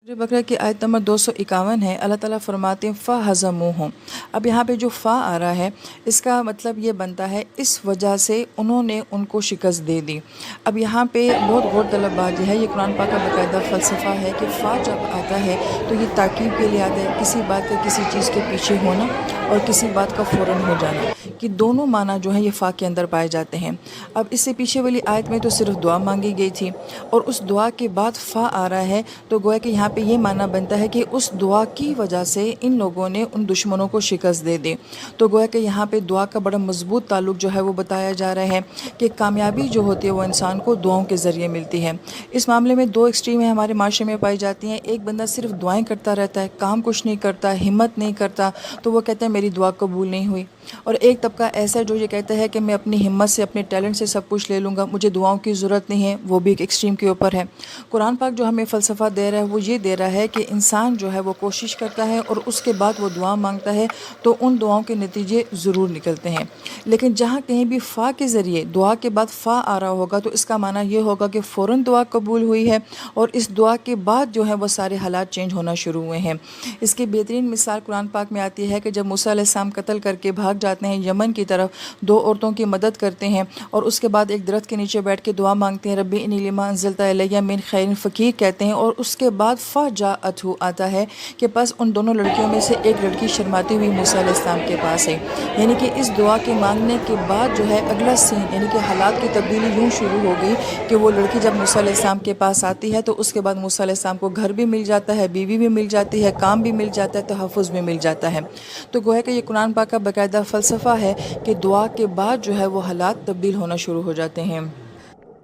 सूरह बकरा की आयत नंबर 251 है। अल्लाह ताला फरमाते हैं फ़हज़मूहुम। अब यहाँ पे जो फ़ा आ रहा है इसका मतलब ये बनता है इस वजह से उन्होंने उनको शिकस्त दे दी। अब यहाँ पे बहुत गौर तलब बात यह है, ये कुरान पाक का बाकायदा फ़लसफ़ा है कि फ़ा जब आता है तो ये ताकीद के लिए आता है, किसी बात का किसी चीज़ के पीछे होना और किसी बात का फ़ौरन हो जाना, कि दोनों माना जो है ये फ़ा के अंदर पाए जाते हैं। अब इससे पीछे वाली आयत में तो सिर्फ दुआ मांगी गई थी और उस दुआ के बाद फ़ा आ रहा है, तो गोया कि यहाँ पे ये माना बनता है कि उस दुआ की वजह से इन लोगों ने उन दुश्मनों को शिकस्त दे दी। तो गोया कि यहाँ पे दुआ का बड़ा मजबूत ताल्लुक जो है वो बताया जा रहा है कि कामयाबी जो होती है वो इंसान को दुआओं के ज़रिए मिलती है। इस मामले में दो एक्सट्रीमें हमारे माशरे में पाई जाती हैं। एक बंदा सिर्फ दुआएं करता रहता है, काम कुछ नहीं करता, हिम्मत नहीं करता, तो वो कहते हैं मेरी दुआ कबूल नहीं हुई। और एक तबका ऐसा है जो ये कहता है कि मैं अपनी हिम्मत से, अपने टैलेंट से सब कुछ ले लूँगा, मुझे दुआओं की ज़रूरत नहीं है, वो भी एक एक्सट्रीम के ऊपर है। कुरान पाक जो हमें फ़लसफ़ा दे रहा है वो ये दे रहा है कि इंसान जो है वो कोशिश करता है और उसके बाद वो दुआ मांगता है तो उन दुआओं के नतीजे ज़रूर निकलते हैं। लेकिन जहाँ कहीं भी फ़ा के ज़रिए दुआ के बाद फ़ा आ रहा होगा तो इसका माना ये होगा कि फ़ौरन दुआ कबूल हुई है और इस दुआ के बाद जो है वो सारे हालात चेंज होना शुरू हुए हैं। इसकी बेहतरीन मिसाल कुरान पाक में आती है कि जब मूसा अलैहिस्सलाम कत्ल करके भाग जाते हैं यमन की तरफ, दो औरतों की मदद करते हैं और उसके बाद एक दरख्त के नीचे बैठ के दुआ मांगते हैं, रब्बी इन्नी लिमा अंज़लता इलैया मिन खैरिन फ़कीर कहते हैं। और उसके बाद फ़जाअतहु आता है कि बस उन दोनों लड़कियों में से एक लड़की शर्माती हुई मूसा अलैहिस्सलाम के पास है। यानी कि इस दुआ के मांगने के बाद जो है अगला सीन, यानी कि हालात की तब्दीली यूँ शुरू हो गई कि वो लड़की जब मूसा अलैहिस्सलाम के पास आती है तो उसके बाद मूसा अलैहिस्सलाम को घर भी मिल जाता है, बीवी भी मिल जाती है, काम भी मिल जाता है, तहफ़्फ़ुज़ भी मिल जाता है। तो गोया कि ये कुरान पाक का बाकायदा फ़लसफ़ा है कि दुआ के बाद जो है वो हालात तब्दील होना शुरू हो जाते हैं।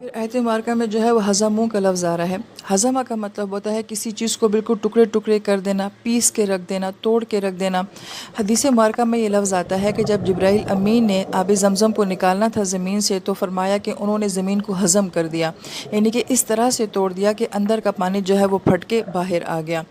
फिर आयत मुबारका में जो है वो हज़मू का लफ्ज़ आ रहा है। हज़मा का मतलब होता है किसी चीज़ को बिल्कुल टुकड़े टुकड़े कर देना, पीस के रख देना, तोड़ के रख देना। हदीस मुबारका में ये लफ्ज़ आता है कि जब जिब्राइल अमीन ने आब ज़मज़म को निकालना था ज़मीन से तो फरमाया कि उन्होंने ज़मीन को हज़म कर दिया, यानी कि इस तरह से तोड़ दिया कि अंदर का पानी जो है वो फट के बाहर आ गया।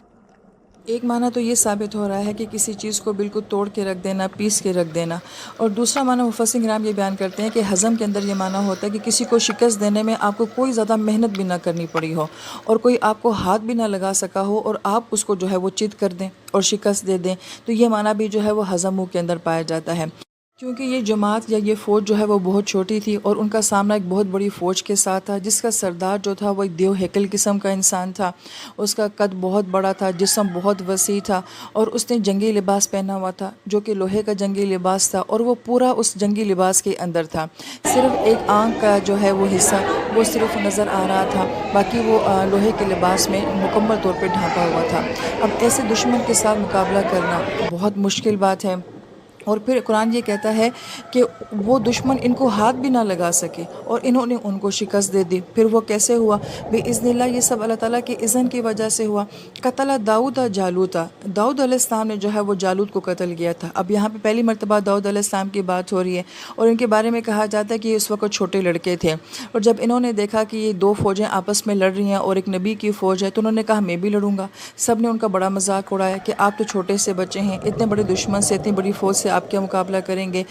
एक माना तो ये साबित हो रहा है कि किसी चीज़ को बिल्कुल तोड़ के रख देना, पीस के रख देना। और दूसरा माना मुफस्सिर किराम ये बयान करते हैं कि हज़म के अंदर ये माना होता है कि किसी को शिकस्त देने में आपको कोई ज़्यादा मेहनत भी ना करनी पड़ी हो और कोई आपको हाथ भी ना लगा सका हो और आप उसको जो है वो चित कर दें और शिकस्त दे दें, तो ये माना भी जो है वो हज़म के अंदर पाया जाता है। क्योंकि ये जमात या ये फ़ौज जो है वो बहुत छोटी थी और उनका सामना एक बहुत बड़ी फ़ौज के साथ था, जिसका सरदार जो था वो एक देव हैकल किस्म का इंसान था। उसका कद बहुत बड़ा था, जिस्म बहुत वसी था और उसने जंगी लिबास पहना हुआ था जो कि लोहे का जंगी लिबास था और वो पूरा उस जंगी लिबास के अंदर था। सिर्फ एक आँख का जो है वो हिस्सा वो सिर्फ नज़र आ रहा था, बाकी वो लोहे के लिबास में मुकम्मल तौर पर ढांपा हुआ था। अब ऐसे दुश्मन के साथ मुकाबला करना बहुत मुश्किल बात है। और फिर कुरान ये कहता है कि वो दुश्मन इनको हाथ भी ना लगा सके और इन्होंने उनको शिकस्त दे दी। फिर वो कैसे हुआ? बिइज़्निल्लाह ये सब अल्लाह ताला के इज़्न की वजह से हुआ। कतला दाऊद जालूता, दाऊद अलैहिस्सलाम ने जो है वो जालूत को कत्ल किया था। अब यहाँ पे पहली मरतबा दाऊद अलैहिस्सलाम की बात हो रही है और इनके बारे में कहा जाता है कि ये उस वक्त छोटे लड़के थे और जब इन्होंने देखा कि ये दो फ़ौजें आपस में लड़ रही हैं और एक नबी की फ़ौज है तो उन्होंने कहा मैं भी लड़ूंगा। सब ने उनका बड़ा मजाक उड़ाया कि आप तो छोटे से बच्चे हैं, इतने बड़े दुश्मन से, इतनी बड़ी फ़ौज से आप क्या मुकाबला करेंगे।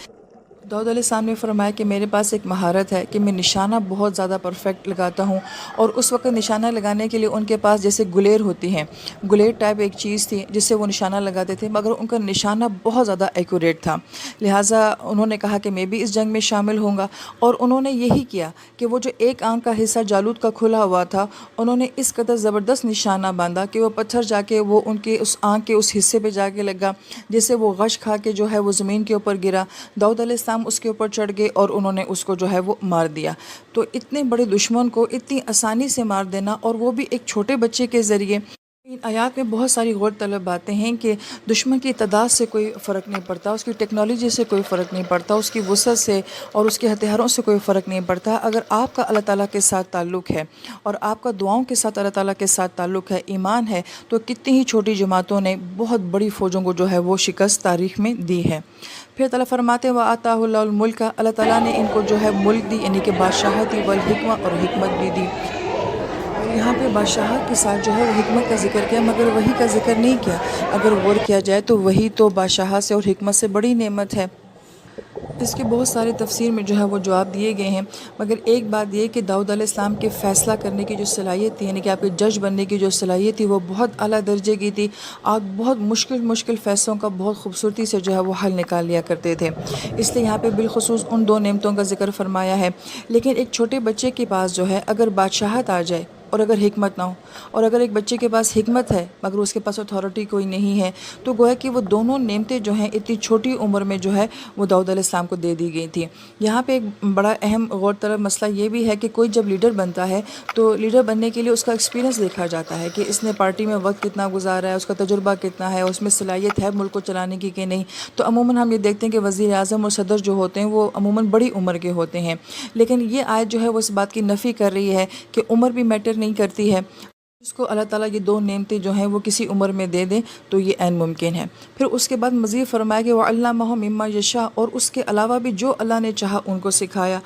दाऊद अलैहिस्सलाम ने फरमाया कि मेरे पास एक महारत है कि मैं निशाना बहुत ज़्यादा परफेक्ट लगाता हूँ। और उस वक्त निशाना लगाने के लिए उनके पास जैसे गुलेर होती हैं, गुलेर टाइप एक चीज़ थी जिससे वो निशाना लगाते थे, मगर उनका निशाना बहुत ज़्यादा एक्यूरेट था। लिहाजा उन्होंने कहा कि मैं भी इस जंग में शामिल होऊंगा और उन्होंने यही किया कि वो जो एक आंख का हिस्सा जालूत का खुला हुआ था, उन्होंने इस कदर ज़बरदस्त निशाना बांधा कि वो पत्थर जाके वो उनके उस आंख के उस हिस्से पे जाके लगा, जिससे वो गश खा के जो है वो ज़मीन के ऊपर गिरा। दाऊद अलैहिस्सलाम उसके ऊपर चढ़ गए और उन्होंने उसको जो है वो मार दिया। तो इतने बड़े दुश्मन को इतनी आसानी से मार देना और वो भी एक छोटे बच्चे के ज़रिए। इन आयात में बहुत सारी गौर तलब बातें हैं कि दुश्मन की तादाद से कोई फ़र्क नहीं पड़ता, उसकी टेक्नोलॉजी से कोई फ़र्क नहीं पड़ता, उसकी वसअत से और उसके हथियारों से कोई फ़र्क नहीं पड़ता। अगर आपका अल्लाह ताला के साथ ताल्लुक़ है और आपका दुआओं के साथ अल्लाह ताला के साथ ताल्लुक़ है, ईमान है, तो कितनी ही छोटी जमातों ने बहुत बड़ी फ़ौजों को जो है वो शिकस्त तारीख़ में दी है। फिर ताला फरमाते व आताहुल्लाहुल मुल्क, अल्लाह ताला ने इनको जो है मुल्क दी, यानी कि बादशाहती वल हिकमा और हिकमत भी दी। और यहाँ पे बादशाहत के साथ जो है वो हिकमत का जिक्र किया, मगर वही का जिक्र नहीं किया। अगर गौर किया जाए तो वही तो बादशाहत से और हिकमत से बड़ी नेमत है। اس کے بہت سارے تفسیر میں جو ہے وہ جواب دیے گئے ہیں، مگر ایک بات یہ کہ داؤد علیہ السلام کے فیصلہ کرنے کی جو صلاحیت تھی، یعنی کہ آپ کے جج بننے کی جو صلاحیت تھی، وہ بہت اعلیٰ درجے کی تھی۔ آپ بہت مشکل فیصلوں کا بہت خوبصورتی سے جو ہے وہ حل نکال لیا کرتے تھے۔ اس لیے یہاں پہ بالخصوص ان دو نعمتوں کا ذکر فرمایا ہے۔ لیکن ایک چھوٹے بچے کے پاس جو ہے اگر بادشاہت آ جائے اور اگر حکمت نہ ہو، اور اگر ایک بچے کے پاس حکمت ہے مگر اس کے پاس اتھارٹی کوئی نہیں ہے، تو گویا کہ وہ دونوں نعمتیں جو ہیں اتنی چھوٹی عمر میں جو ہے وہ داؤد علیہ السلام کو دے دی گئی تھی۔ یہاں پہ ایک بڑا اہم غور طلب مسئلہ یہ بھی ہے کہ کوئی جب لیڈر بنتا ہے تو لیڈر بننے کے لیے اس کا ایکسپیرینس دیکھا جاتا ہے کہ اس نے پارٹی میں وقت کتنا گزارا ہے، اس کا تجربہ کتنا ہے، اس میں صلاحیت ہے ملک کو چلانے کی کہ نہیں۔ تو عموماً ہم یہ دیکھتے ہیں کہ وزیر اعظم اور صدر جو ہوتے ہیں وہ عموماً بڑی عمر کے ہوتے ہیں، لیکن یہ آیت جو ہے وہ اس بات کی نفی کر رہی ہے کہ عمر بھی میٹر نہیں کرتی ہے۔ اس کو اللہ تعالیٰ یہ دو نعمتیں جو ہیں وہ کسی عمر میں دے دیں تو یہ عین ممکن ہے۔ پھر اس کے بعد مزید فرمایا کہ وَعَلَّمَهُ مِمَّا يَشَاءُ، اور اس کے علاوہ بھی جو اللہ نے چاہا ان کو سکھایا۔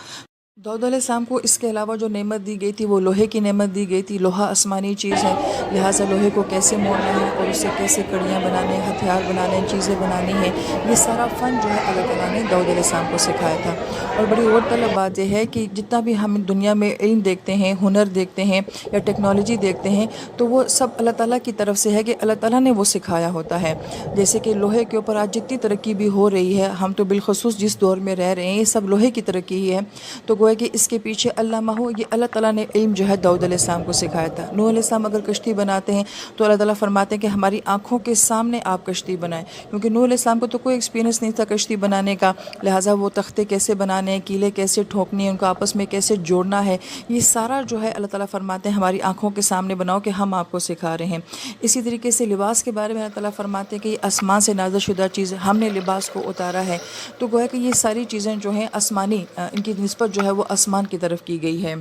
داؤد علیہ السلام کو اس کے علاوہ جو نعمت دی گئی تھی وہ لوہے کی نعمت دی گئی تھی۔ لوہا آسمانی چیز ہے، لہٰذا لوہے کو کیسے موڑنا ہے اور اس سے کیسے کڑیاں بنانے، ہتھیار بنانے، چیزیں بنانی ہیں، یہ سارا فن جو ہے اللہ تعالیٰ نے داؤد علیہ السلام کو سکھایا تھا۔ اور بڑی غور طلب بات یہ ہے کہ جتنا بھی ہم دنیا میں علم دیکھتے ہیں، ہنر دیکھتے ہیں یا ٹیکنالوجی دیکھتے ہیں، تو وہ سب اللہ تعالیٰ کی طرف سے ہے کہ اللہ تعالیٰ نے وہ سکھایا ہوتا ہے۔ جیسے کہ لوہے کے اوپر آج جتنی ترقی بھی ہو رہی ہے، ہم تو بالخصوص جس دور میں رہ رہے ہیں یہ سب لوہے کی ترقی ہی ہے، تو گویا کہ اس کے پیچھے علامہ ہو، یہ اللہ تعالیٰ نے علم جو ہے داؤد علیہ السلام کو سکھایا تھا۔ نوح علیہ السلام اگر کشتی بناتے ہیں تو اللہ تعالیٰ فرماتے ہیں کہ ہماری آنکھوں کے سامنے آپ کشتی بنائیں، کیونکہ نوح علیہ السلام کو تو کوئی ایکسپیرینس نہیں تھا کشتی بنانے کا، لہٰذا وہ تختے کیسے بنانے ہیں، کیلے کیسے ٹھوکنے ہیں، ان کو آپس میں کیسے جوڑنا ہے، یہ سارا جو ہے اللہ تعالیٰ فرماتے ہیں ہماری آنکھوں کے سامنے بناؤ کہ ہم آپ کو سکھا رہے ہیں۔ اسی طریقے سے لباس کے بارے میں اللہ تعالیٰ فرماتے ہیں کہ یہ آسمان سے نازل شدہ چیز ہے، ہم نے لباس کو اتارا ہے۔ تو گویا کہ یہ ساری چیزیں جو ہیں آسمانی، ان کی نسبت جو ہے وہ آسمان کی طرف کی گئی ہے۔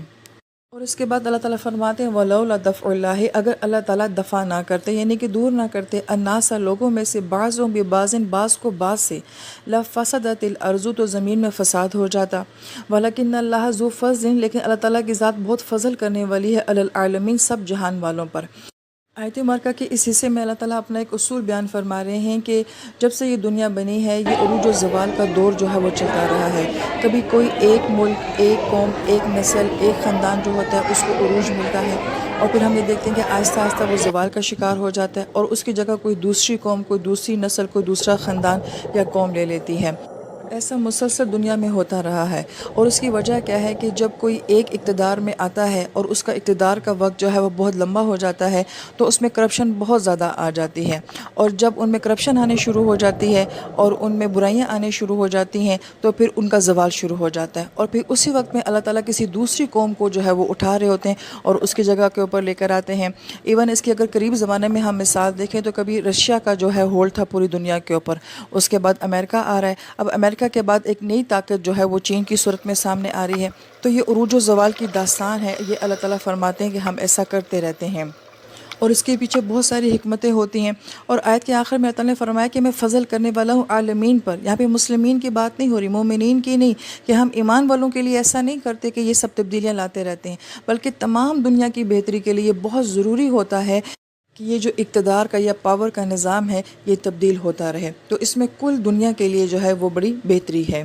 اور اس کے بعد اللہ تعالیٰ فرماتے ہیں وَلَوْلَا دَفْعُ اللَّهِ، اگر اللہ تعالیٰ دفع نہ کرتے، یعنی کہ دور نہ کرتے، النَّاسَ لوگوں میں سے بعضهم ببعض، بعض کو بعض سے، لَفَسَدَتِ الْأَرْضُ تو زمین میں فساد ہو جاتا، وَلَكِنَّ اللَّهَ ذُو فَضْلٍ، لیکن اللہ تعالیٰ کی ذات بہت فضل کرنے والی ہے، عَلَى الْعَالَمِينَ، سب جہان والوں پر۔ آیت مبارکہ کے اس حصے میں اللہ تعالیٰ اپنا ایک اصول بیان فرما رہے ہیں کہ جب سے یہ دنیا بنی ہے یہ عروج و زوال کا دور جو ہے وہ چلتا رہا ہے۔ کبھی کوئی ایک ملک، ایک قوم، ایک نسل، ایک خاندان جو ہوتا ہے اس کو عروج ملتا ہے، اور پھر ہم یہ دیکھتے ہیں کہ آہستہ آہستہ وہ زوال کا شکار ہو جاتا ہے اور اس کی جگہ کوئی دوسری قوم، کوئی دوسری نسل، کوئی دوسرا خاندان یا قوم لے لیتی ہے۔ ایسا مسلسل دنیا میں ہوتا رہا ہے، اور اس کی وجہ کیا ہے کہ جب کوئی ایک اقتدار میں آتا ہے اور اس کا اقتدار کا وقت جو ہے وہ بہت لمبا ہو جاتا ہے تو اس میں کرپشن بہت زیادہ آ جاتی ہے، اور جب ان میں کرپشن آنے شروع ہو جاتی ہے اور ان میں برائیاں آنے شروع ہو جاتی ہیں تو پھر ان کا زوال شروع ہو جاتا ہے، اور پھر اسی وقت میں اللہ تعالیٰ کسی دوسری قوم کو جو ہے وہ اٹھا رہے ہوتے ہیں اور اس کی جگہ کے اوپر لے کر آتے ہیں۔ ایون اس کی اگر قریب زمانے میں ہم مثال دیکھیں تو کبھی رشیا کا جو ہے ہولڈ تھا پوری دنیا کے اوپر، اس کے بعد امریکہ آ رہا ہے، اب امریکہ کے بعد ایک نئی طاقت جو ہے وہ چین کی صورت میں سامنے آ رہی ہے۔ تو یہ عروج و زوال کی داستان ہے، یہ اللہ تعالیٰ فرماتے ہیں کہ ہم ایسا کرتے رہتے ہیں، اور اس کے پیچھے بہت ساری حکمتیں ہوتی ہیں۔ اور آیت کے آخر میں اللہ تعالیٰ نے فرمایا کہ میں فضل کرنے والا ہوں عالمین پر۔ یہاں پہ مسلمین کی بات نہیں ہو رہی، مومنین کی نہیں، کہ ہم ایمان والوں کے لیے ایسا نہیں کرتے کہ یہ سب تبدیلیاں لاتے رہتے ہیں، بلکہ تمام دنیا کی بہتری کے لیے یہ بہت ضروری ہوتا ہے کہ یہ جو اقتدار کا یا پاور کا نظام ہے یہ تبدیل ہوتا رہے، تو اس میں کل دنیا کے لیے جو ہے وہ بڑی بہتری ہے۔